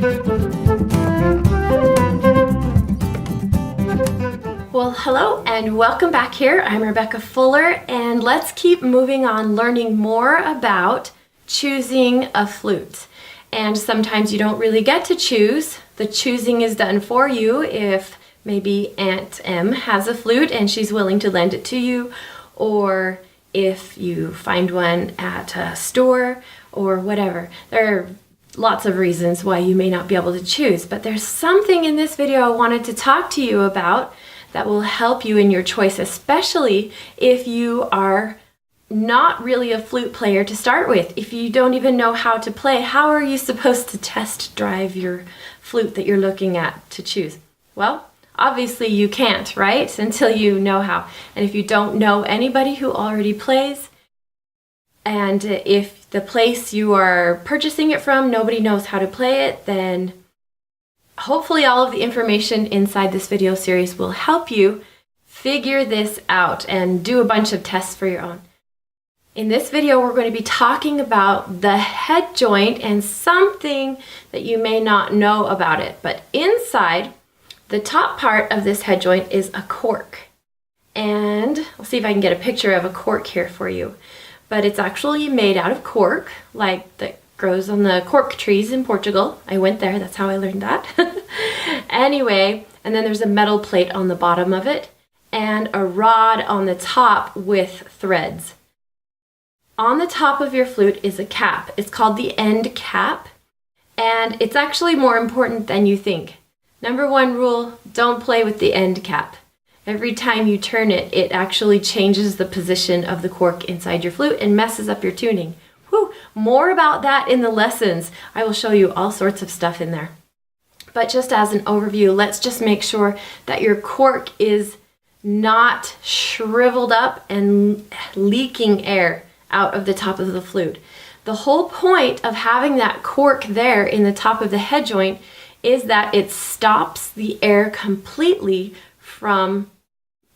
Well, hello and welcome back here. I'm Rebecca Fuller, and let's keep moving on learning more about choosing a flute. And sometimes you don't really get to choose. The choosing is done for you if maybe Aunt Em has a flute and she's willing to lend it to you, or if you find one at a store or whatever. There are lots of reasons why you may not be able to choose, but there's something in this video I wanted to talk to you about that will help you in your choice, especially if you are not really a flute player to start with. If you don't even know how to play, how are you supposed to test drive your flute that you're looking at to choose? Well, obviously you can't, right? Until you know how. And if you don't know anybody who already plays, and if the place you are purchasing it from, nobody knows how to play it, then hopefully all of the information inside this video series will help you figure this out and do a bunch of tests for your own. In this video, we're going to be talking about the head joint and something that you may not know about it. But inside, the top part of this head joint is a cork. And I'll see if I can get a picture of a cork here for you. But it's actually made out of cork, like that grows on the cork trees in Portugal. I went there, that's how I learned that. Anyway, and then there's a metal plate on the bottom of it and a rod on the top with threads. On the top of your flute is a cap. It's called the end cap, and it's actually more important than you think. Number one rule, don't play with the end cap. Every time you turn it, it actually changes the position of the cork inside your flute and messes up your tuning. Whew, more about that in the lessons. I will show you all sorts of stuff in there. But just as an overview, let's just make sure that your cork is not shriveled up and leaking air out of the top of the flute. The whole point of having that cork there in the top of the head joint is that it stops the air completely from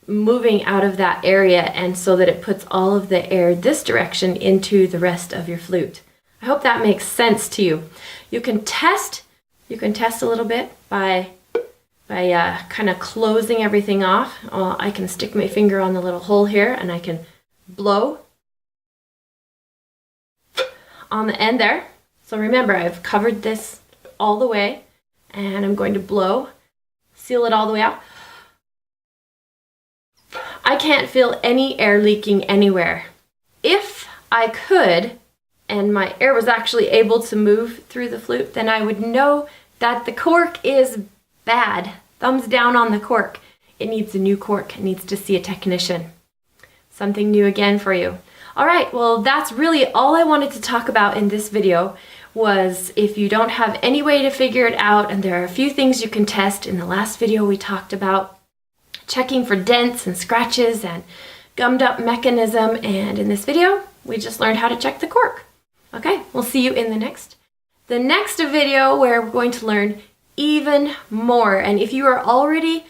moving out of that area, and so that it puts all of the air this direction into the rest of your flute. I hope that makes sense to you. You can test a little bit by kind of closing everything off. I can stick my finger on the little hole here and I can blow on the end there. So remember, I've covered this all the way and I'm going to blow, seal it all the way out. I can't feel any air leaking anywhere. If I could, and my air was actually able to move through the flute, then I would know that the cork is bad. Thumbs down on the cork. It needs a new cork. It needs to see a technician. Something new again for you. All right, well, that's really all I wanted to talk about in this video. Was if you don't have any way to figure it out, and there are a few things you can test. In the last video we talked about checking for dents and scratches and gummed up mechanism, and in this video we just learned how to check the cork. Okay, we'll see you in the next video where we're going to learn even more. And if you are already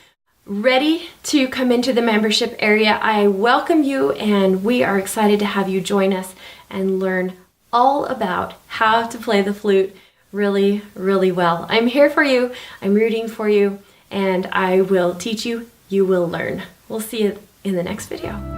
ready to come into the membership area, I welcome you, and we are excited to have you join us and learn all about how to play the flute really, really well. I'm here for you, I'm rooting for you, and I will teach you. You will learn. We'll see you in the next video.